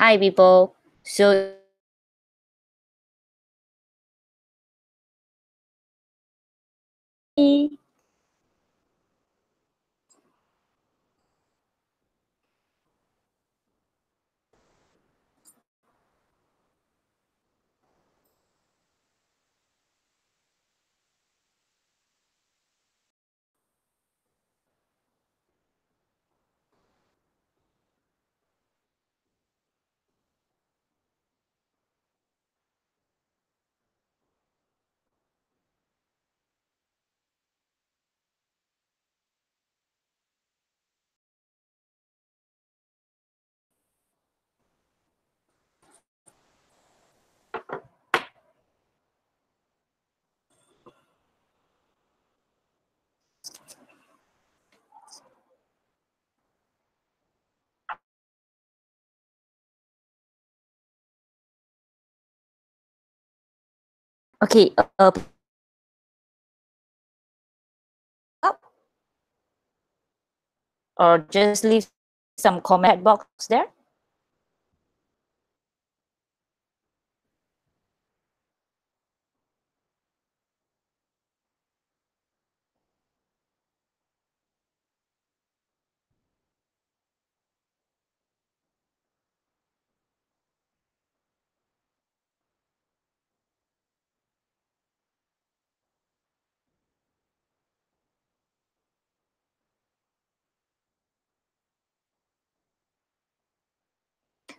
Hi, people. So, okay, or just leave some comment box there.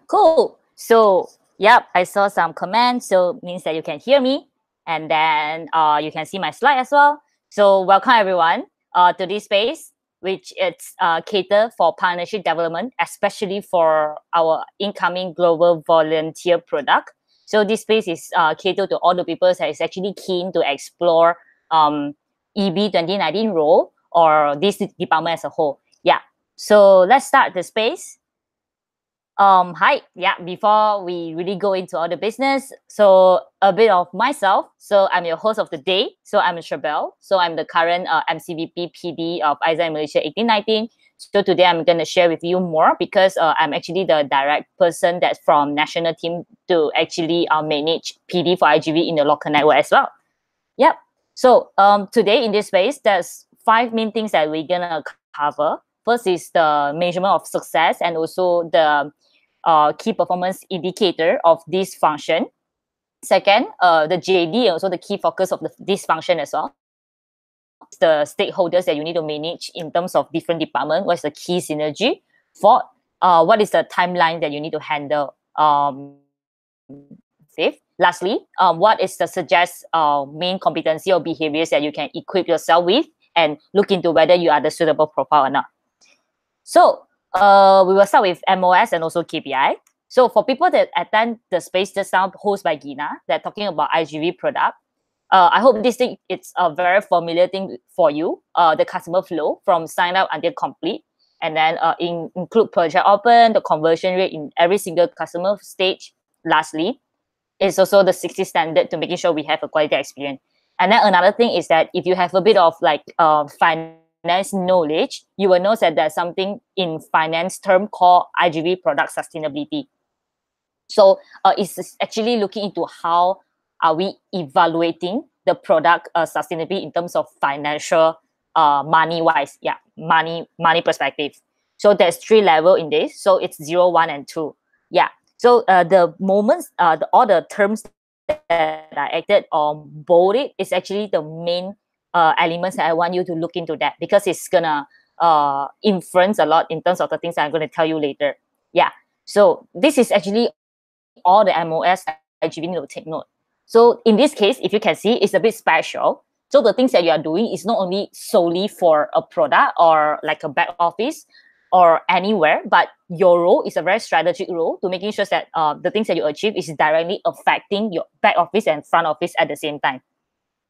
Cool. So, yep, I saw some comments. So, means that you can hear me, and then you can see my slide as well. So, welcome everyone to this space, which it's cater for partnership development, especially for our incoming global volunteer product. So, this space is catered to all the people that is actually keen to explore EB 2019 role or this department as a whole. Yeah. So, let's start the space. Hi. Yeah, before we really go into all the business, so a bit of myself. So I'm your host of the day. So I'm Shabelle. So I'm the current MCVP PD of ISA Malaysia 1819. So today I'm going to share with you more because I'm actually the direct person that's from national team to actually manage PD for IGV in the local network as well. Yep. So today in this space, there's 5 main things that we're going to cover. First is the measurement of success and also the key performance indicator of this function. Second, the JD, also the key focus of this function as well. The stakeholders that you need to manage in terms of different departments. What's the key synergy? Fourth, what is the timeline that you need to handle? Fifth, lastly, what is the suggest main competency or behaviors that you can equip yourself with and look into whether you are the suitable profile or not. So we will start with MOS and also KPI. So for people that attend the space just now hosted by Gina, that talking about IGV product, I hope this thing it's a very familiar thing for you. The customer flow from sign up until complete, and then include project open, the conversion rate in every single customer stage. Lastly, is also the 60 standard to making sure we have a quality experience. And then another thing is that if you have a bit of like finance knowledge, you will know that there's something in finance term called IGV product sustainability. So it's actually looking into how are we evaluating the product sustainability in terms of financial money wise, money perspective. So there's 3 levels in this. So it's 0, 1, and 2. Yeah. So the moments, all the terms that are acted or bolded is actually the main elements that I want you to look into that because it's gonna influence a lot in terms of the things I'm going to tell you later. Yeah. So this is actually all the MOS IGV need to take note. So in this case, if you can see, it's a bit special. So the things that you are doing is not only solely for a product or like a back office or anywhere, but your role is a very strategic role to making sure that the things that you achieve is directly affecting your back office and front office at the same time.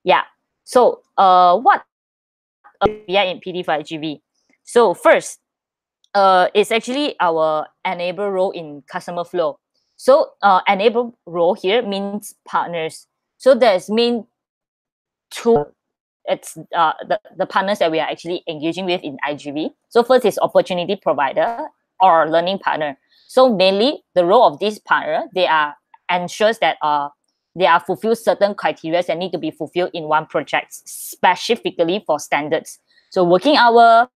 Yeah. So what we are in PD for IGV? So first, it's actually our enable role in customer flow. So enable role here means partners. So there's main 2. It's the partners that we are actually engaging with in IGV. So first is opportunity provider or learning partner. So mainly the role of this partner, they are ensures that they are fulfill certain criteria that need to be fulfilled in one project specifically for standards. So working hour,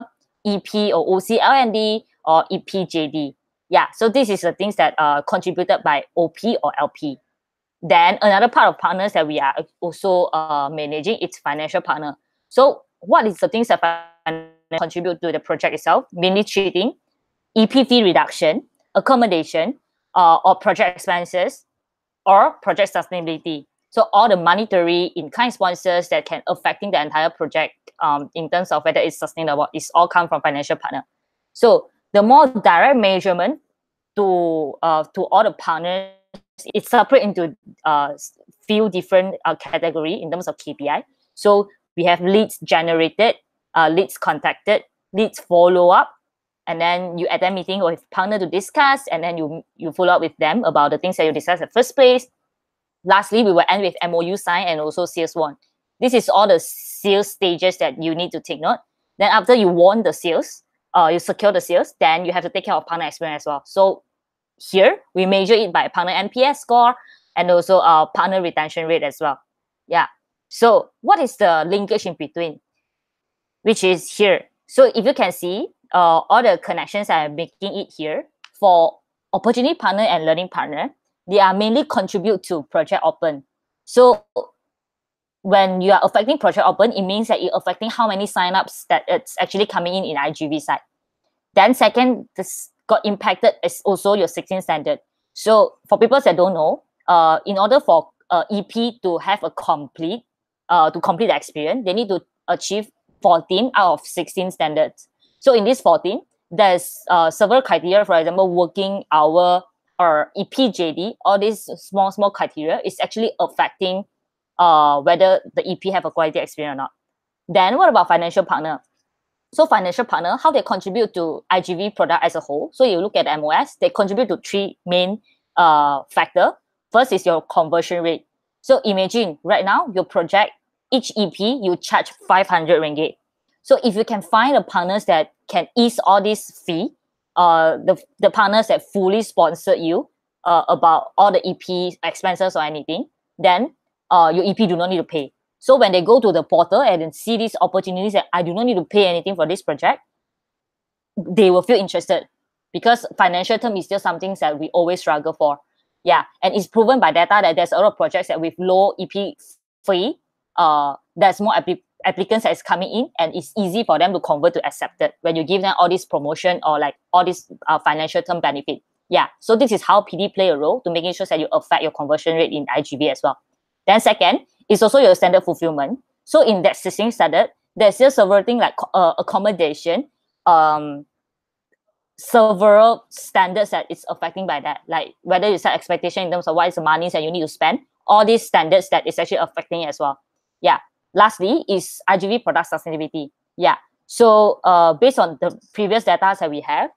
EP or OC L&D or EPJD. Yeah, so this is the things that are contributed by OP or LP. Then another part of partners that we are also managing is financial partner. So what is the things that contribute to the project itself? Mainly treating EP fee reduction, accommodation, or project expenses, or project sustainability. So all the monetary in-kind sponsors that can affecting the entire project in terms of whether it's sustainable, is all come from financial partner. So the more direct measurement to all the partners, it's separate into few different category in terms of KPI. So we have leads generated, leads contacted, leads follow up, and then you attend meeting with partner to discuss, and then you follow up with them about the things that you discussed in the first place. Lastly, we will end with MOU sign and also sales won. This is all the sales stages that you need to take note. Then after you won the sales, you secure the sales, then you have to take care of partner experience as well. So here we measure it by partner NPS score and also partner retention rate as well. Yeah. So what is the linkage in between? Which is here. So if you can see, all the connections I'm making it here for opportunity partner and learning partner, they are mainly contribute to Project Open. So when you are affecting Project Open, it means that you're affecting how many signups that it's actually coming in IGV side. Then second, this got impacted is also your 16 standard. So for people that don't know, in order for EP to have a complete the experience, they need to achieve 14 out of 16 standards. So in this 14, there's several criteria. For example, working hour or EPJD, all these small criteria is actually affecting whether the EP have a quality experience or not. Then what about financial partner? So financial partner, how they contribute to IGV product as a whole. So you look at MOS, they contribute to three main factor. First is your conversion rate. So imagine right now your project, each EP you charge 500 ringgit. So if you can find the partners that can ease all this fee, the partners that fully sponsor you about all the EP expenses or anything, then your EP do not need to pay. So when they go to the portal and then see these opportunities that I do not need to pay anything for this project, they will feel interested, because financial term is still something that we always struggle for. Yeah, and it's proven by data that there's a lot of projects that with low EP fee, there's more applicants that is coming in, and it's easy for them to convert to accepted when you give them all this promotion or like all this financial term benefit. Yeah, so this is how PD play a role to making sure that you affect your conversion rate in IGV as well. Then second, it's also your standard fulfillment. So in that 16 standard, there's still several things like accommodation, several standards that it's affecting by that. Like whether you set expectation in terms of what is the money that you need to spend, all these standards that is actually affecting it as well. Yeah. Lastly is IGV product sustainability. Yeah. So based on the previous data that we have,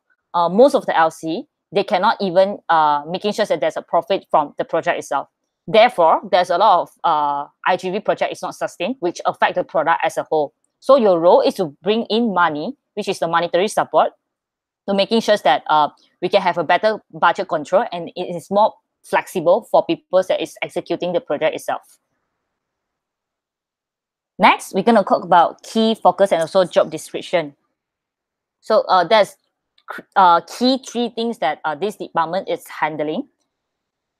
most of the LC, they cannot even making sure that there's a profit from the project itself. Therefore, there's a lot of IGV project is not sustained, which affect the product as a whole. So your role is to bring in money, which is the monetary support, to making sure that we can have a better budget control and it is more flexible for people that is executing the project itself. Next, we're going to talk about key focus and also job description. So there's key three things that this department is handling.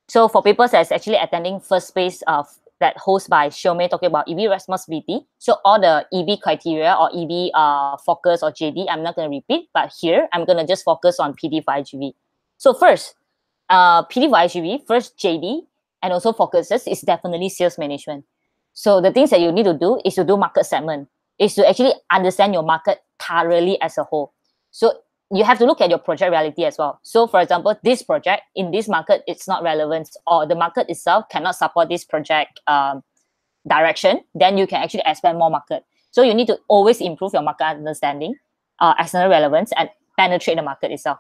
So for people that's actually attending first phase of that hosted by Xiaomei talking about EB responsibility. So all the EB criteria or EB focus or JD, I'm not going to repeat, but here I'm going to just focus on PD for IGV. So first, PD for IGV, first JD and also focuses is definitely sales management. So the things that you need to do is to do market segment, is to actually understand your market thoroughly as a whole. So you have to look at your project reality as well. So for example, this project in this market, it's not relevant, or the market itself cannot support this project direction, then you can actually expand more market. So you need to always improve your market understanding, external relevance, and penetrate the market itself.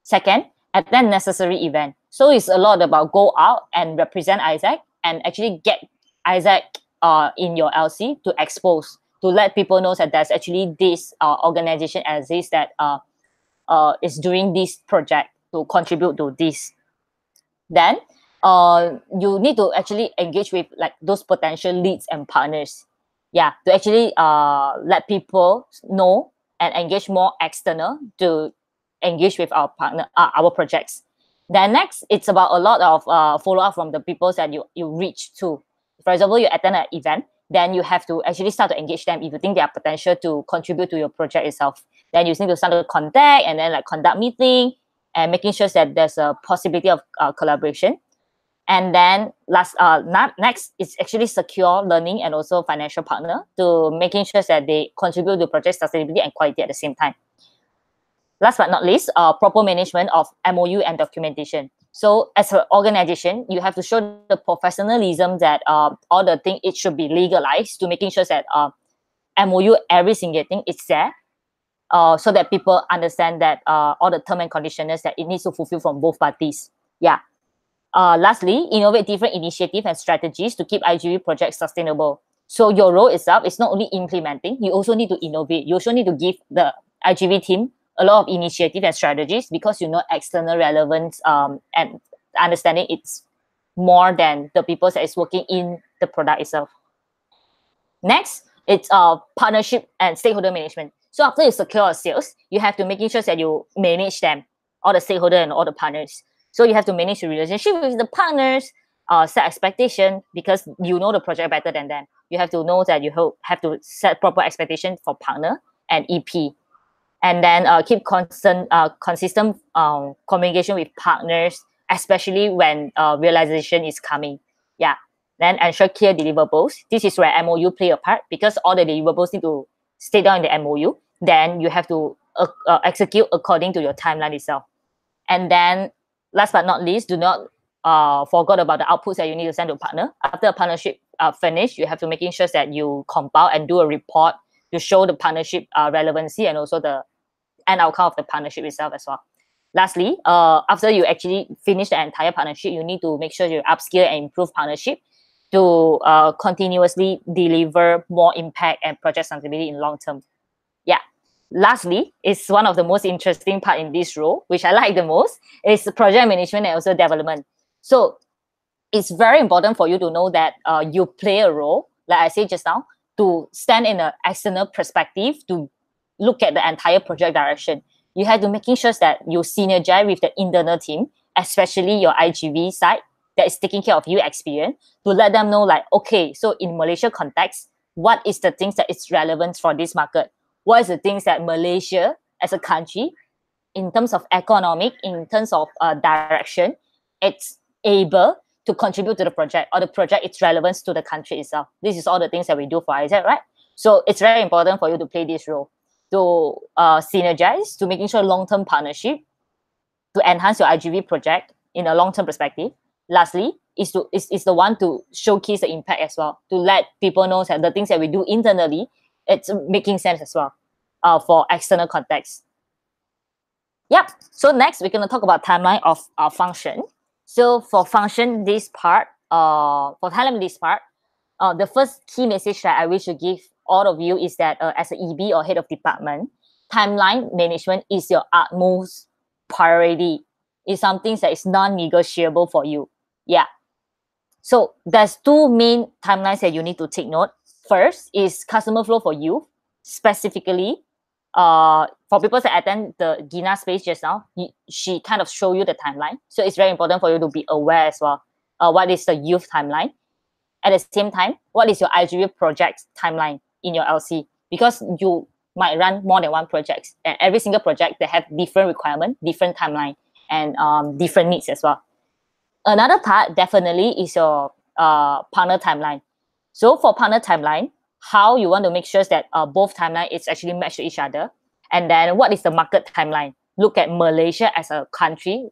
Second, attend necessary event. So it's a lot about go out and represent Isaac and actually get Isaac in your LC to expose, to let people know that there's actually this organization exists that is doing this project to contribute to this. Then you need to actually engage with like those potential leads and partners. Yeah, to actually let people know and engage more external to engage with our partner, our projects. Then next, it's about a lot of follow up from the people that you reach to. For example, you attend an event, then you have to actually start to engage them if you think they have potential to contribute to your project itself. Then you need to start to contact and then like conduct meeting and making sure that there's a possibility of collaboration. And then next is actually secure learning and also financial partner to making sure that they contribute to project sustainability and quality at the same time. Last but not least, proper management of MOU and documentation. So as an organization, you have to show the professionalism that all the thing, it should be legalized to making sure that MOU, every single thing is there, so that people understand that all the term and conditions that it needs to fulfill from both parties. Yeah. Lastly, innovate different initiatives and strategies to keep IGV projects sustainable. So your role itself is not only implementing, you also need to innovate. You also need to give the IGV team a lot of initiative and strategies because you know external relevance and understanding it's more than the people that is working in the product itself. Next, it's partnership and stakeholder management. So after you secure sales, you have to making sure that you manage them, all the stakeholder and all the partners. So you have to manage the relationship with the partners, set expectation because you know the project better than them. You have to know that you have to set proper expectation for partner and EP. And then keep consistent communication with partners, especially when realization is coming. Yeah. Then ensure clear deliverables. This is where MOU play a part because all the deliverables need to stay down in the MOU. Then you have to execute according to your timeline itself. And then last but not least, do not forget about the outputs that you need to send to a partner. After a partnership finish, you have to making sure that you compile and do a report to show the partnership relevancy and also the end outcome of the partnership itself as well. Lastly, after you actually finish the entire partnership, you need to make sure you upskill and improve partnership to continuously deliver more impact and project sustainability in long term. Yeah. Lastly, it's one of the most interesting part in this role, which I like the most, is project management and also development. So it's very important for you to know that you play a role, like I said just now, to stand in an external perspective to look at the entire project direction. You have to making sure that you synergize with the internal team, especially your IGV side that is taking care of you experience, to let them know like, okay, so in Malaysia context, what is the things that is relevant for this market? What is the things that Malaysia as a country, in terms of economic, in terms of direction, it's able to contribute to the project, or the project its relevance to the country itself. This is all the things that we do for ISAC, right? So it's very important for you to play this role, to synergize, to making sure long-term partnership, to enhance your IGV project in a long-term perspective. Lastly, is the one to showcase the impact as well, to let people know that the things that we do internally, it's making sense as well for external context. Yep. So next, we're going to talk about timeline of function. So for function, this part, for timeline this part, the first key message that I wish to give all of you is that as an EB or head of department, timeline management is your utmost priority. It's something that is non-negotiable for you. Yeah. So there's two main timelines that you need to take note. First is customer flow for you, specifically for people that attend the Gina space just now, she kind of show you the timeline. So it's very important for you to be aware as well. What is the youth timeline? At the same time, what is your IGV project timeline in your LC? Because you might run more than one project, and every single project they have different requirement, different timeline, and different needs as well. Another part definitely is your partner timeline. So for partner timeline, how you want to make sure that both timeline is actually matched to each other. And then what is the market timeline? Look at Malaysia as a country.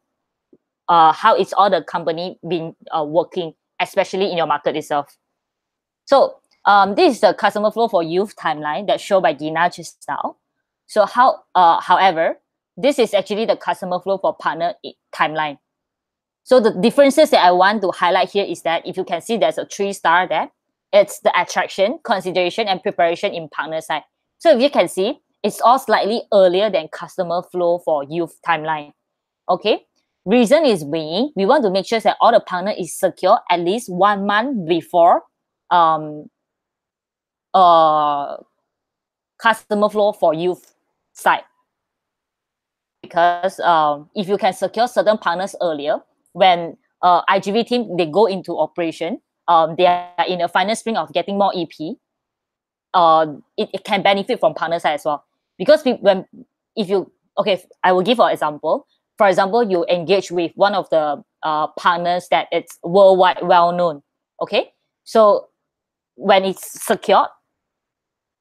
How is all the company been working, especially in your market itself. So this is the customer flow for youth timeline that's shown by Gina just now. So however, this is actually the customer flow for partner timeline. So the differences that I want to highlight here is that if you can see there's a 3-star there, it's the attraction, consideration, and preparation in partner side. So if you can see, it's all slightly earlier than customer flow for youth timeline. Okay, Reason is being, we want to make sure that all the partner is secure at least 1 month before customer flow for youth side. Because if you can secure certain partners earlier, when IGV team, they go into operation, they are in the final string of getting more EP, it can benefit from partner side as well. Because I will give an example. For example, you engage with one of the partners that it's worldwide well known. Okay, so when it's secured,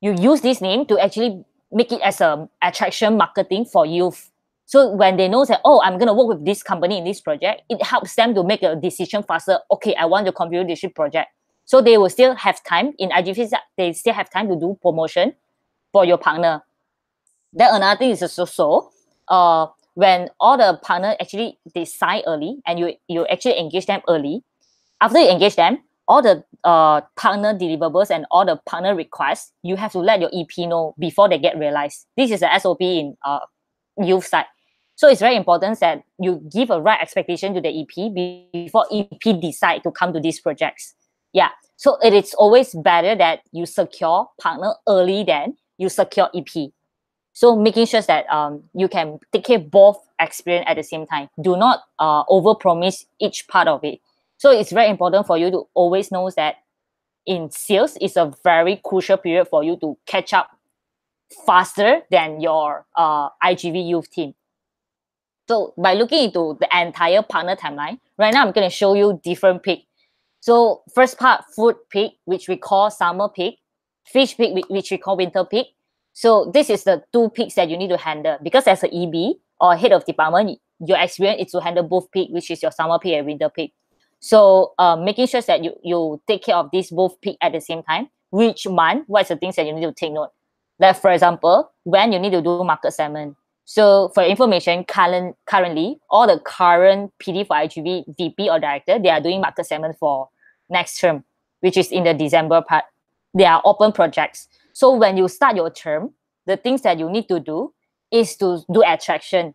you use this name to actually make it as a attraction marketing for youth. So when they know that, oh, I'm going to work with this company in this project, it helps them to make a decision faster. Okay, I want to contribute this project. So they will still have time in IGV, they still have time to do promotion for your partner. Then another thing is also when all the partner actually they sign early and you actually engage them early. After you engage them, all the partner deliverables and all the partner requests, you have to let your EP know before they get realized. This is the SOP in youth side. So it's very important that you give a right expectation to the EP before EP decide to come to these projects. Yeah. So it is always better that you secure partner early than you secure EP. So making sure that you can take care of both experience at the same time. Do not overpromise each part of it. So it's very important for you to always know that in sales, it's a very crucial period for you to catch up faster than your IGV youth team. So by looking into the entire partner timeline, right now I'm going to show you different peak. So first part, food peak, which we call summer peak, fish peak, which we call winter peak. So this is the 2 peaks that you need to handle, because as an EB or head of department, your experience is to handle both peak, which is your summer peak and winter peak. So making sure that you take care of these both peak at the same time. Which month, what's the things that you need to take note? Like for example, when you need to do market segment. So for information, currently, all the current PD for IGV VP or director, they are doing market segment for next term, which is in the December part. They are open projects. So when you start your term, the things that you need to do is to do attraction,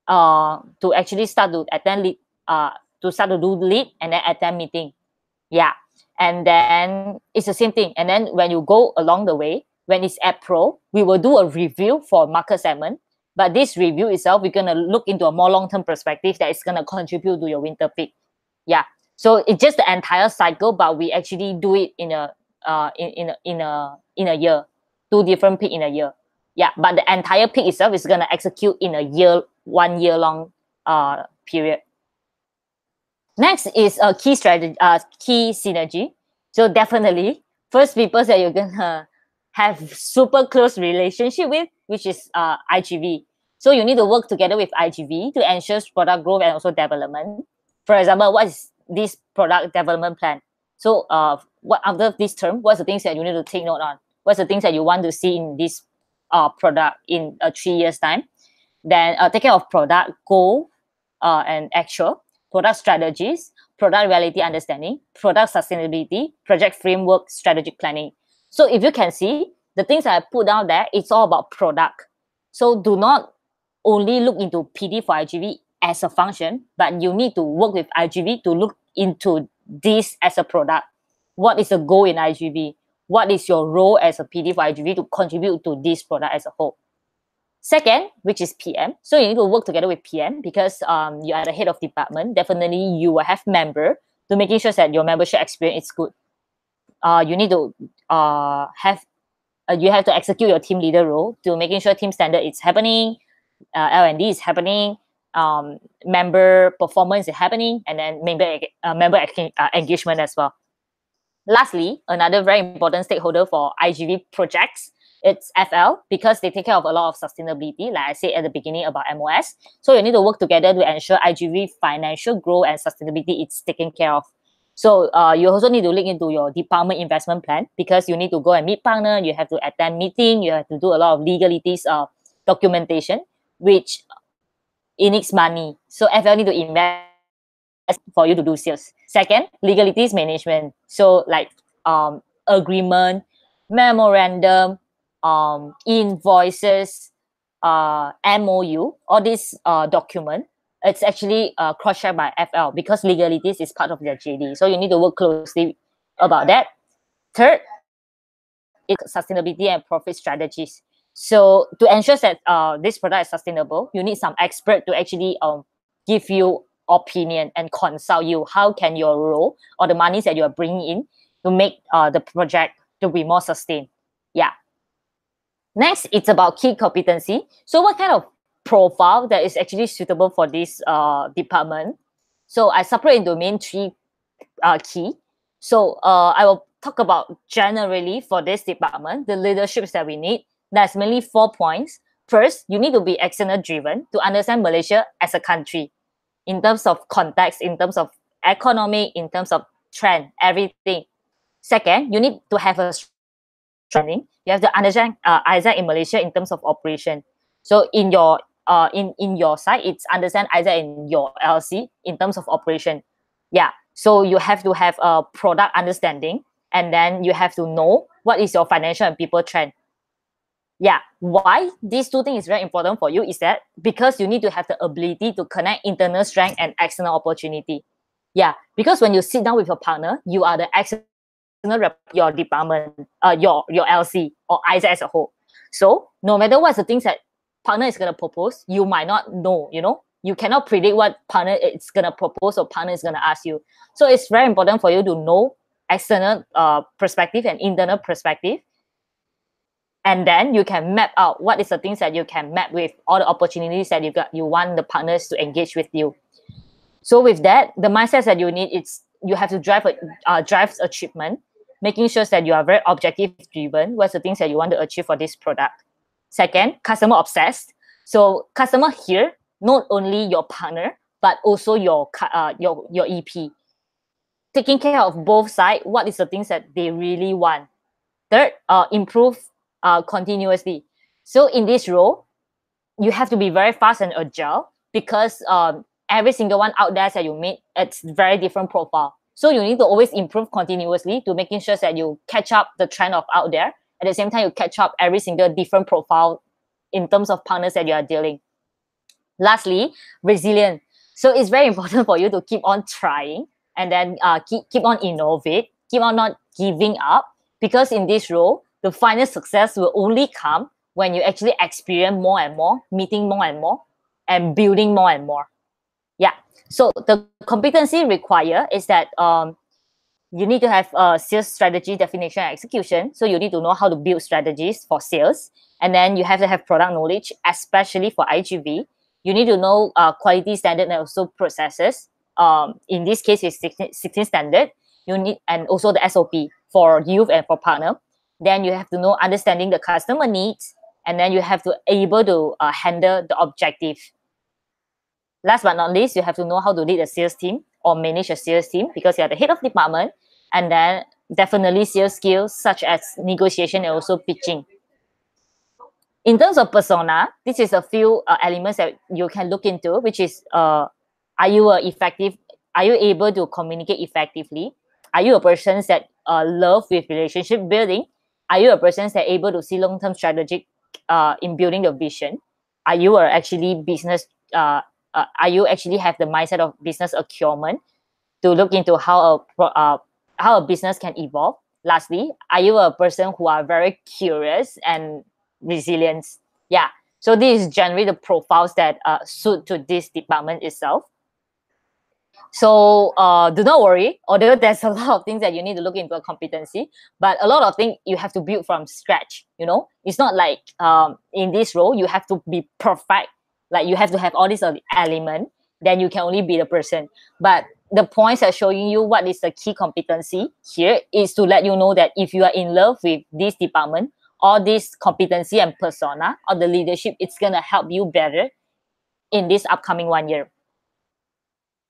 to actually start to attend lead, to start to do lead and then attend meeting. Yeah. And then it's the same thing. And then when you go along the way, when it's April, we will do a review for market segment. But this review itself, we're going to look into a more long-term perspective that is going to contribute to your winter peak. Yeah. So it's just the entire cycle, but we actually do it in a year, 2 different peak in a year. Yeah, but the entire peak itself is going to execute in a year, 1 year long period. Next is a key strategy, key synergy. So definitely, first people that you're gonna have super close relationship with, which is IGV. So you need to work together with IGV to ensure product growth and also development. For example, what is this product development plan? So what after this term, what's the things that you need to take note on? What's the things that you want to see in this product in 3 years time? Then take care of product goal and actual, product strategies, product reality understanding, product sustainability, project framework, strategic planning. So if you can see, the things that I put down there, it's all about product. So do not only look into PD for IGV as a function, but you need to work with IGV to look into this as a product. What is the goal in IGV? What is your role as a PD for IGV to contribute to this product as a whole? Second, which is PM. So you need to work together with PM because you are the head of department. Definitely, you will have member to making sure that your membership experience is good. You need to you have to execute your team leader role to making sure team standard is happening, L&D is happening, member performance is happening, and then member engagement as well. Lastly, another very important stakeholder for IGV projects, it's FL, because they take care of a lot of sustainability, like I said at the beginning about MOS. So you need to work together to ensure IGV financial growth and sustainability is taken care of. So you also need to link into your department investment plan, because you need to go and meet partner, you have to attend meeting, you have to do a lot of legalities documentation, which it needs money. So FL need to invest for you to do sales. Second, legalities management. So like agreement, memorandum, invoices, MOU, all these document. it's actually cross-checked by FL because legalities is part of their JD. So you need to work closely about that. Third, it's sustainability and profit strategies. So to ensure that this product is sustainable, you need some expert to actually give you opinion and consult you. How can your role or the monies that you are bringing in to make the project to be more sustained? Yeah. Next, it's about key competency. So what kind of profile that is actually suitable for this department? So I separate into main three key. So I will talk about generally for this department, the leaderships that we need. There's mainly 4 points. First, you need to be external driven to understand Malaysia as a country in terms of context, in terms of economy, in terms of trend, everything. Second, you need to have a training. You have to understand ISAC in Malaysia in terms of operation. So in your side, it's understand ISAC in your LC in terms of operation. Yeah. So you have to have a product understanding, and then you have to know what is your financial and people trend. Yeah. Why these two things is very important for you is that because you need to have the ability to connect internal strength and external opportunity. Yeah. Because when you sit down with your partner, you are the external rep your department, your LC or ISA as a whole. So no matter what's the things that partner is gonna propose, you might not know. You cannot predict what partner is gonna propose or partner is gonna ask you. So it's very important for you to know external perspective and internal perspective, and then you can map out what is the things that you can map with all the opportunities that you want the partners to engage with you. So with that, the mindset that you need, it's you have to drive achievement, making sure that you are very objective driven. What's the things that you want to achieve for this product? Second, customer obsessed. So customer here, not only your partner, but also your EP. Taking care of both sides, what is the things that they really want? Third, improve continuously. So in this role, you have to be very fast and agile because every single one out there that you meet, it's very different profile. So you need to always improve continuously to making sure that you catch up the trend of out there. At the same time, you catch up every single different profile in terms of partners that you are dealing. Lastly, resilient. So it's very important for you to keep on trying and then keep on innovate, keep on not giving up, because in this role, the final success will only come when you actually experience more and more, meeting more and building more and more. Yeah. So the competency required is that you need to have sales strategy definition and execution. So you need to know how to build strategies for sales. And then you have to have product knowledge, especially for IGV. You need to know quality standard and also processes. In this case, it's 16 standard. You need, and also the SOP for youth and for partner. Then you have to know understanding the customer needs, and then you have to able to handle the objective. Last but not least, you have to know how to lead a sales team or manage a sales team because you are the head of department, and then definitely sales skills such as negotiation and also pitching. In terms of persona, this is a few elements that you can look into, which is are you effective? Are you able to communicate effectively? Are you a person that love with relationship building? Are you a person that able to see long-term strategic in building your vision? Are you actually business? Are you actually have the mindset of business acumen to look into how a business can evolve? Lastly, are you a person who are very curious and resilient? Yeah. So this is generally the profiles that suit to this department itself. So do not worry, although there's a lot of things that you need to look into a competency, but a lot of things you have to build from scratch. It's not like in this role you have to be perfect. Like you have to have all these elements, then you can only be the person. But the points are showing you what is the key competency here is to let you know that if you are in love with this department, all this competency and persona or the leadership, it's gonna help you better in this upcoming 1 year.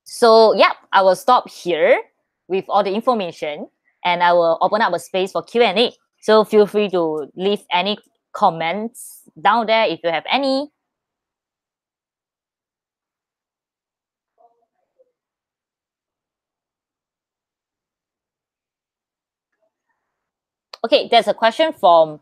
So yeah, I will stop here with all the information, and I will open up a space for Q&A. So feel free to leave any comments down there if you have any. Okay, there's a question from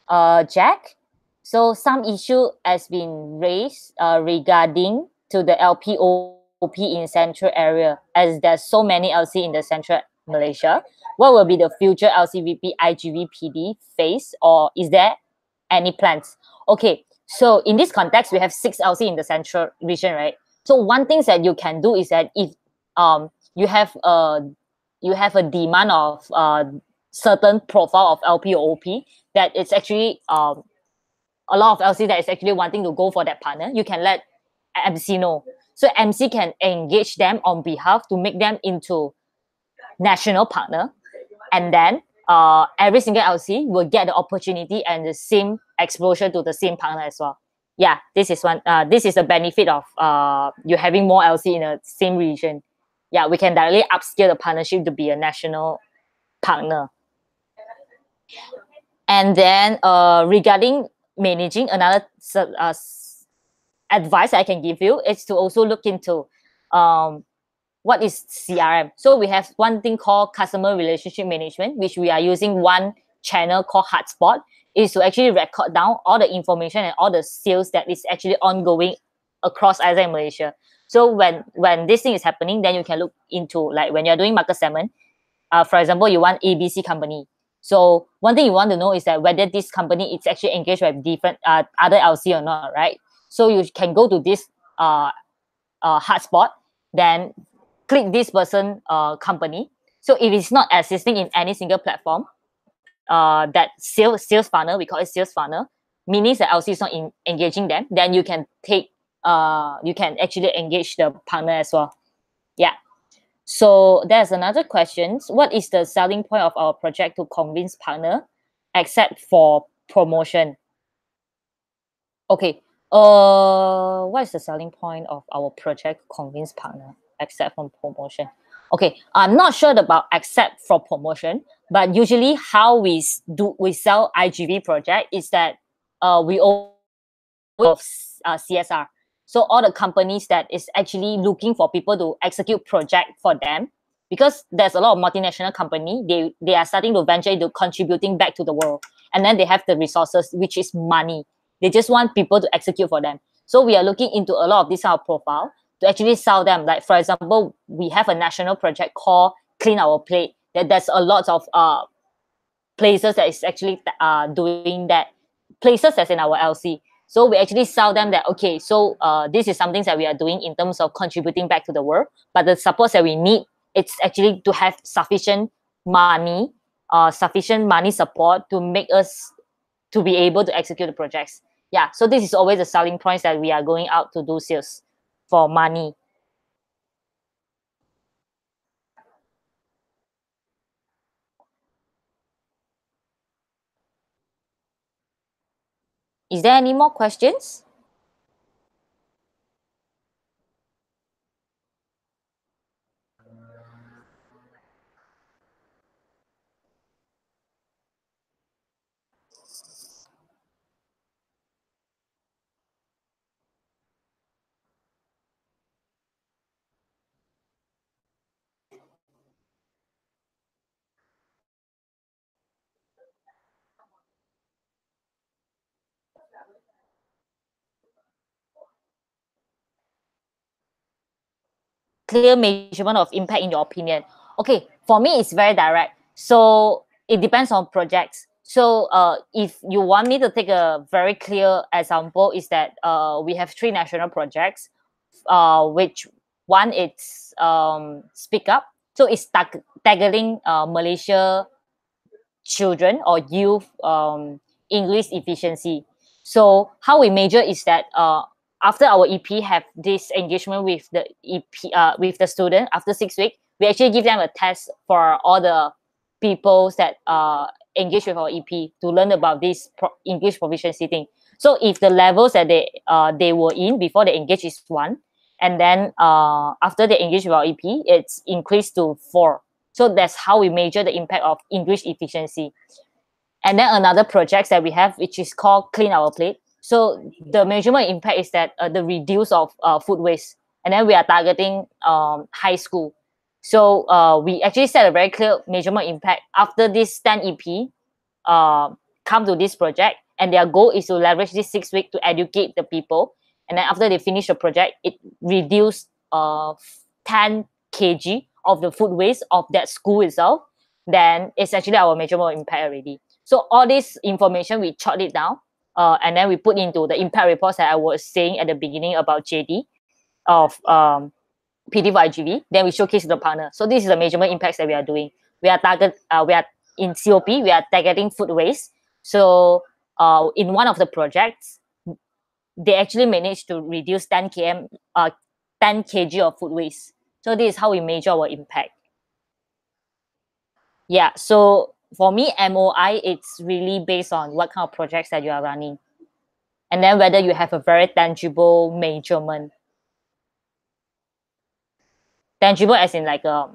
Jack. So some issue has been raised regarding to the LPOP in central area, as there's so many LC in the central Malaysia? What will be the future LCVP IGV PD phase, or is there any plans? Okay, so in this context, we have 6 LC in the central region, right? So one thing that you can do is that if you have a demand of certain profile of LPOP, that it's actually a lot of LC that is actually wanting to go for that partner, you can let MC know. So MC can engage them on behalf to make them into national partner, and then every single LC will get the opportunity and the same exposure to the same partner as well. Yeah, this is one. This is the benefit of you having more LC in the same region. Yeah, we can directly upscale the partnership to be a national partner. And then regarding managing, another advice I can give you is to also look into what is CRM. So we have one thing called customer relationship management, which we are using one channel called Hotspot, is to actually record down all the information and all the sales that is actually ongoing across ASEAN and Malaysia. So when this thing is happening, then you can look into, like when you're doing market segment, for example, you want ABC company. So one thing you want to know is that whether this company is actually engaged with different other LC or not, right? So you can go to this hotspot, then click this person company. So if it's not existing in any single platform, that sales funnel, we call it sales funnel, meaning that LC is not engaging them, then you can you can actually engage the partner as well. Yeah. So there's another question. What is the selling point of our project to convince partner except for promotion? Okay. What is the selling point of our project to convince partner except from promotion? Okay, I'm not sure about except for promotion, but usually how we sell IGV project is that we of CSR. So all the companies that is actually looking for people to execute project for them, because there's a lot of multinational company, they are starting to venture into contributing back to the world, and then they have the resources, which is money. They just want people to execute for them. So we are looking into a lot of this kind of profile to actually sell them. Like for example, we have a national project called Clean Our Plate. There's a lot of places that is actually doing that. Places that's in our LC. So we actually sell them that, okay, so this is something that we are doing in terms of contributing back to the world, but the support that we need, it's actually to have sufficient money support to make us to be able to execute the projects. Yeah, so this is always a selling point that we are going out to do sales for money. Is there any more questions? Clear measurement of impact in your opinion? Okay, for me, it's very direct. So it depends on projects. So if you want me to take a very clear example, is that we have 3 national projects, which one is Speak Up. So it's tackling Malaysia children or youth English efficiency. So how we measure is that after our EP have this engagement with the EP with the student, after 6 weeks, we actually give them a test for all the people that engage with our EP to learn about this English proficiency thing. So if the levels that they were in before they engage is 1, and then after they engage with our EP, it's increased to 4. So that's how we measure the impact of English efficiency. And then another project that we have, which is called Clean Our Plate. So the measurement impact is that the reduce of food waste. And then we are targeting high school. So we actually set a very clear measurement impact after this 10 EP come to this project. And their goal is to leverage this 6 weeks to educate the people. and then after they finish the project, it reduced 10 kg of the food waste of that school itself, then it's actually our measurable impact already. So all this information, we jot it down, and then we put into the impact reports that I was saying at the beginning about JD of PDiGV. Then we showcase to the partner. So this is the measurement impacts that we are doing. We are in COP, we are targeting food waste. So in one of the projects, they actually managed to reduce 10 kg of food waste. So this is how we measure our impact. Yeah, so for me, MOI, it's really based on what kind of projects that you are running, and then whether you have a very tangible measurement. Tangible as in like a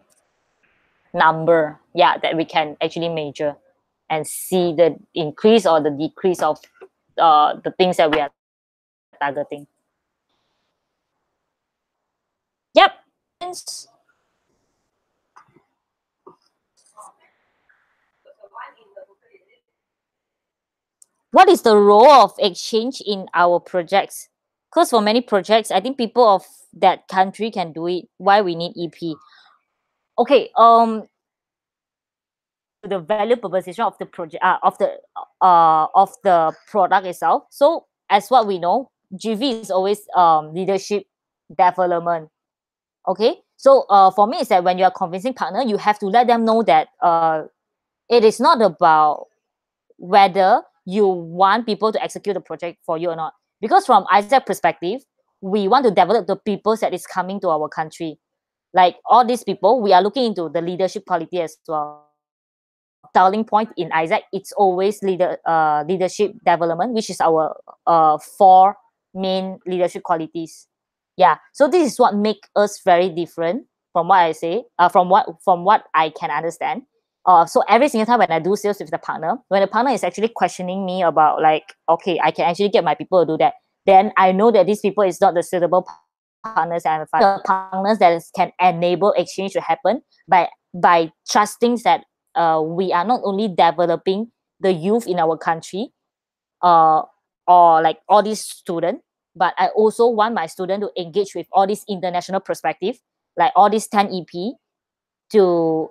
number, yeah, that we can actually measure and see the increase or the decrease of the things that we are targeting. Yep. What is the role of exchange in our projects? Because for many projects, I think people of that country can do it. Why we need EP? Okay, the value proposition of the project, of the product itself. So as what we know, GV is always leadership development. Okay, so for me, it's that when you are convincing partner, you have to let them know that it is not about whether you want people to execute the project for you or not. Because from Isaac perspective, we want to develop the people that is coming to our country. Like all these people, we are looking into the leadership quality as well. Starting point in Isaac, it's always leadership development, which is our four main leadership qualities. Yeah, so this is what make us very different from what I say, from what I can understand. So every single time when I do sales with the partner, when the partner is actually questioning me about like, okay, I can actually get my people to do that, then I know that these people is not the suitable partners and the partners that can enable exchange to happen by trusting that we are not only developing the youth in our country, uh, or like all these students, but I also want my student to engage with all this international perspective, like all these 10 EP, to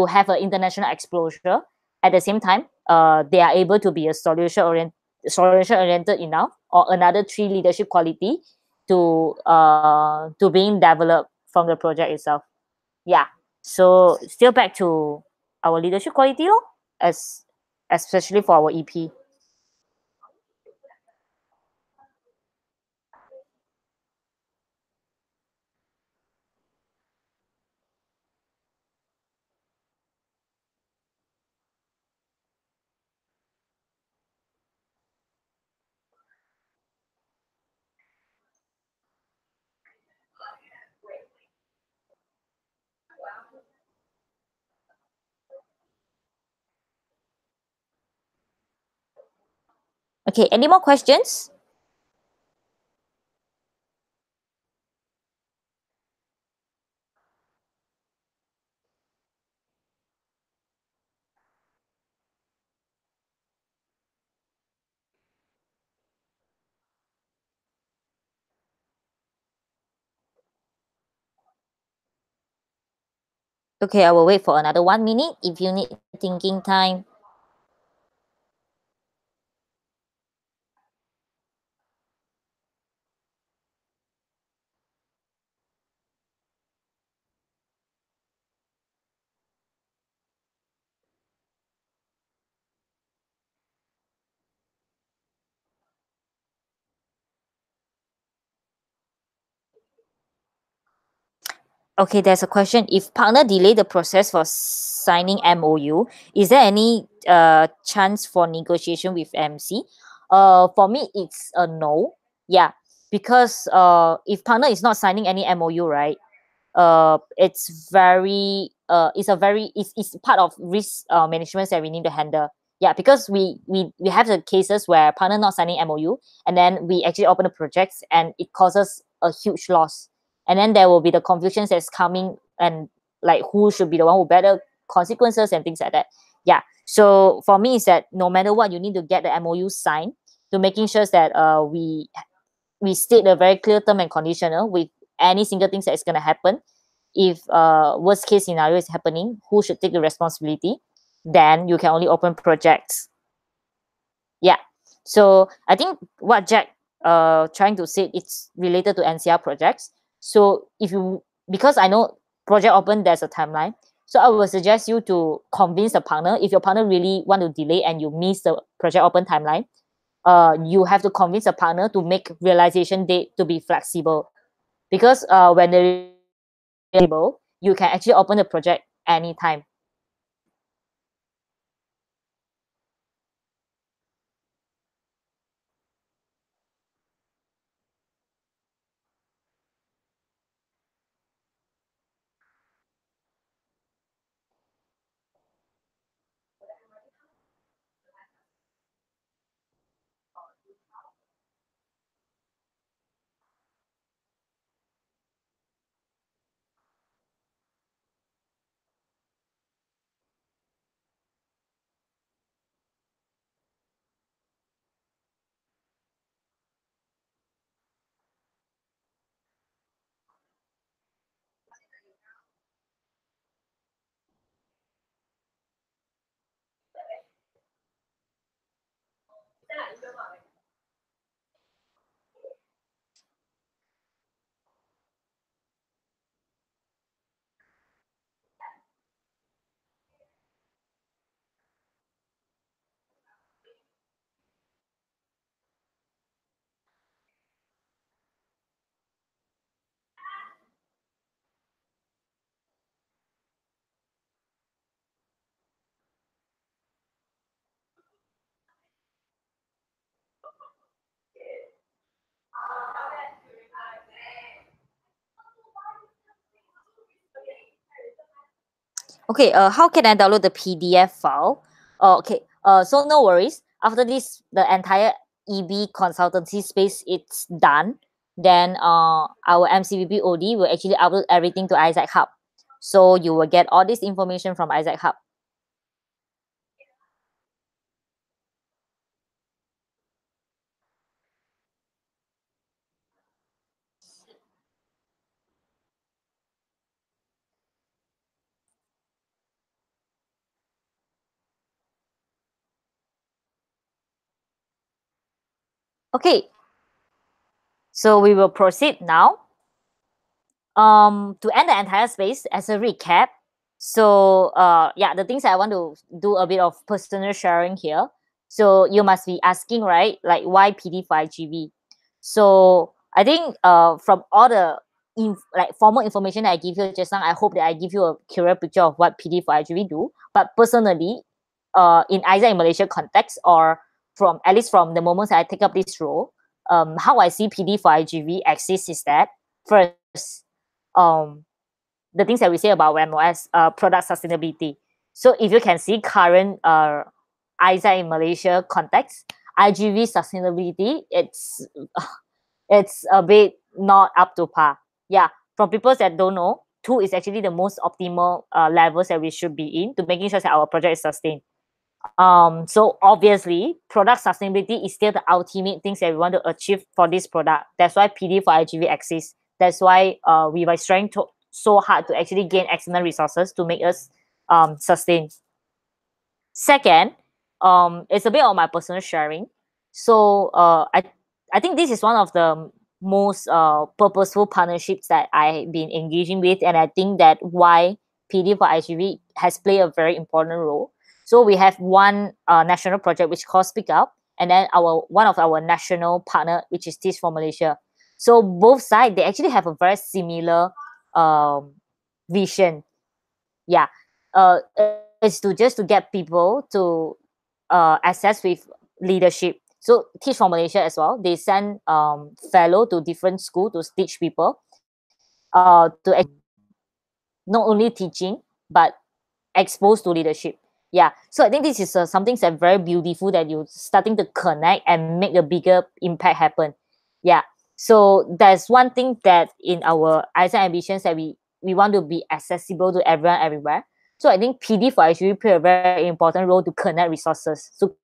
have an international exposure. At the same time, they are able to be a solution oriented enough, or another three leadership quality to being developed from the project itself. Yeah. So still back to our leadership quality, lor, as especially for our EP. Okay, any more questions? Okay, I will wait for another 1 minute if you need thinking time. Okay, there's a question. If partner delay the process for signing MOU, is there any chance for negotiation with MC? For me, it's a no. Yeah, because if partner is not signing any MOU, right? It's part of risk management that we need to handle. Yeah, because we have the cases where partner not signing MOU, and then we actually open the projects and it causes a huge loss, and then there will be the confusions that's coming, and like who should be the one who bear the consequences and things like that. Yeah, so for me is that no matter what, you need to get the MOU signed to making sure that we we state a very clear term and conditional with any single things that is going to happen. If worst case scenario is happening, who should take the responsibility? Then you can only open projects. Yeah. So I think what Jack trying to say, it's related to NCR projects. So if you, because I know project open, there's a timeline. So I would suggest you to convince the partner. If your partner really want to delay and you miss the project open timeline, you have to convince the partner to make realization date to be flexible. Because when they're able, you can actually open the project anytime. Okay, how can I download the PDF file? Okay, so no worries. After this, the entire EB consultancy space it's done. Then our MCVP OD will actually upload everything to Isaac Hub. So you will get all this information from Isaac Hub. Okay, so we will proceed now. To end the entire space as a recap. So yeah, the things I want to do a bit of personal sharing here. So you must be asking, right, like why PD5GV? So I think from all the like formal information that I give you just now, I hope that I give you a clearer picture of what PD5GV do. But personally, in either in Malaysia context or from at least from the moment I take up this role, how I see PD5GV exists is that first, um the things that we say about MOS, product sustainability. So if you can see current ISA in Malaysia context, IGV sustainability, it's a bit not up to par. Yeah, from people that don't know, 2 is actually the most optimal levels that we should be in to making sure that our project is sustained. So obviously, product sustainability is still the ultimate things that we want to achieve for this product. That's why PD for IGV exists. That's why we were trying to so hard to actually gain external resources to make us sustain. Second, it's a bit of my personal sharing. So I think this is one of the most purposeful partnerships that I've been engaging with, and I think that why PD for IGV has played a very important role. So we have one national project which called Speak Up, and then our one of our national partner which is Teach for Malaysia. So both sides they actually have a very similar vision. Yeah, it's to just to get people to access with leadership. So Teach for Malaysia as well, they send fellow to different school to teach people to not only teaching but exposed to leadership. Yeah, so I think this is something that's very beautiful that you're starting to connect and make a bigger impact happen. Yeah, so there's one thing that in our ISA ambitions that we want to be accessible to everyone everywhere. So I think PD for actually play a very important role to connect resources. So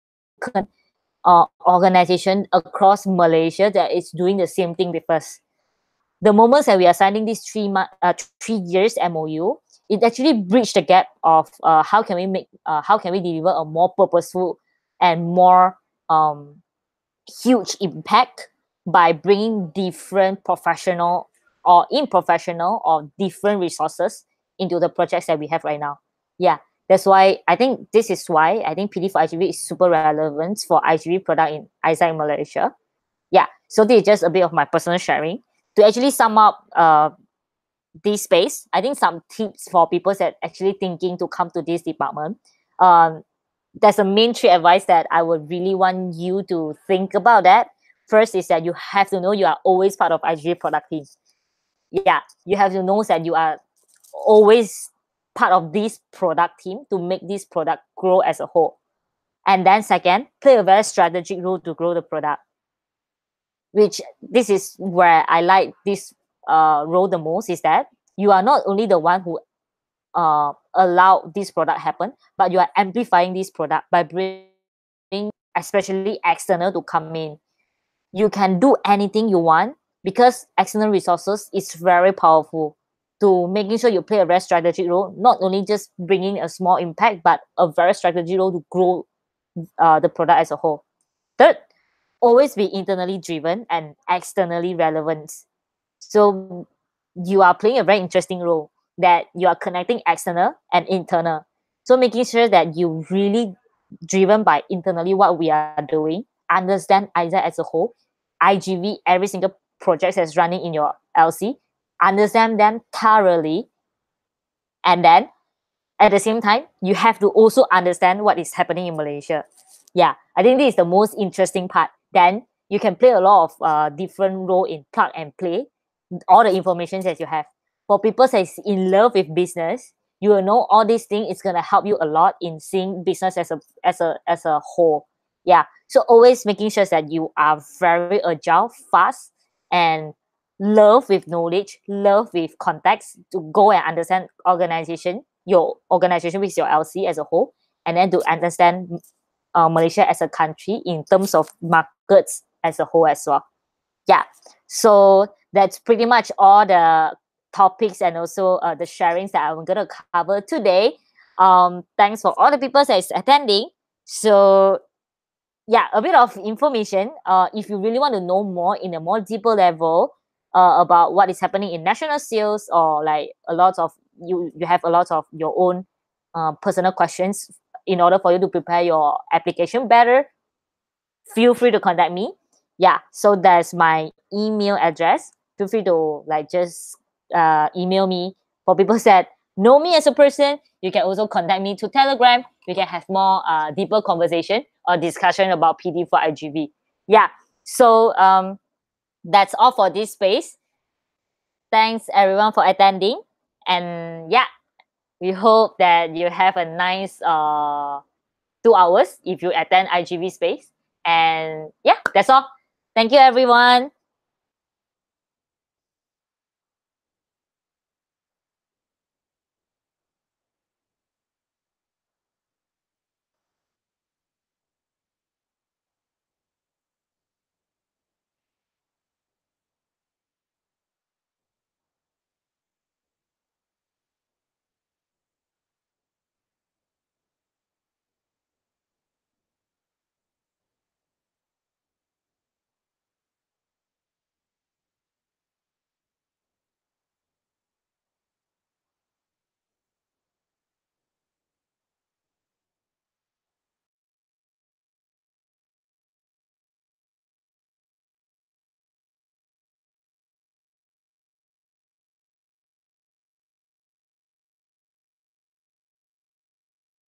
organization across Malaysia that is doing the same thing with us. The moment that we are signing this 3 years MOU, it actually bridged the gap of how can we deliver a more purposeful and more huge impact by bringing different professional or unprofessional or different resources into the projects that we have right now. Yeah, that's why I think this is why I think PD for IGV is super relevant for IGV product in ISAC Malaysia. Yeah, so this is just a bit of my personal sharing. To actually sum up this space, I think some tips for people that actually thinking to come to this department. There's a main three advice that I would really want you to think about that. First is that you have to know you are always part of IGV product team. Yeah, you have to know that you are always part of this product team to make this product grow as a whole. And then second, play a very strategic role to grow the product. Which this is where I like this role the most, is that you are not only the one who allow this product happen, but you are amplifying this product by bringing especially external to come in. You can do anything you want because external resources is very powerful to making sure you play a very strategic role, not only just bringing a small impact, but a very strategic role to grow the product as a whole. Third, always be internally driven and externally relevant. So you are playing a very interesting role that you are connecting external and internal. So making sure that you really driven by internally what we are doing, understand ISAC as a whole, IGV, every single project that's running in your LC, understand them thoroughly, and then at the same time, you have to also understand what is happening in Malaysia. Yeah, I think this is the most interesting part. Then you can play a lot of different role in plug and play all the information that you have. For people that is in love with business, you will know all these things is gonna help you a lot in seeing business as a whole. Yeah. So always making sure that you are very agile, fast, and love with knowledge, love with context to go and understand your organization with your LC as a whole, and then to understand Malaysia as a country in terms of markets as a whole as well. Yeah, so that's pretty much all the topics and also the sharings that I'm going to cover today. Thanks for all the people that is attending. So yeah, a bit of information. If you really want to know more in a more deeper level about what is happening in national sales, or like a lot of you have a lot of your own personal questions in order for you to prepare your application better, feel free to contact me. Yeah, so that's my email address. Feel free to like just email me. For people that know me as a person, you can also contact me to Telegram. We can have more deeper conversation or discussion about PD for IGV. Yeah, so that's all for this space. Thanks everyone for attending, and yeah, we hope that you have a nice 2 hours if you attend IGV space. And yeah, that's all. Thank you, everyone.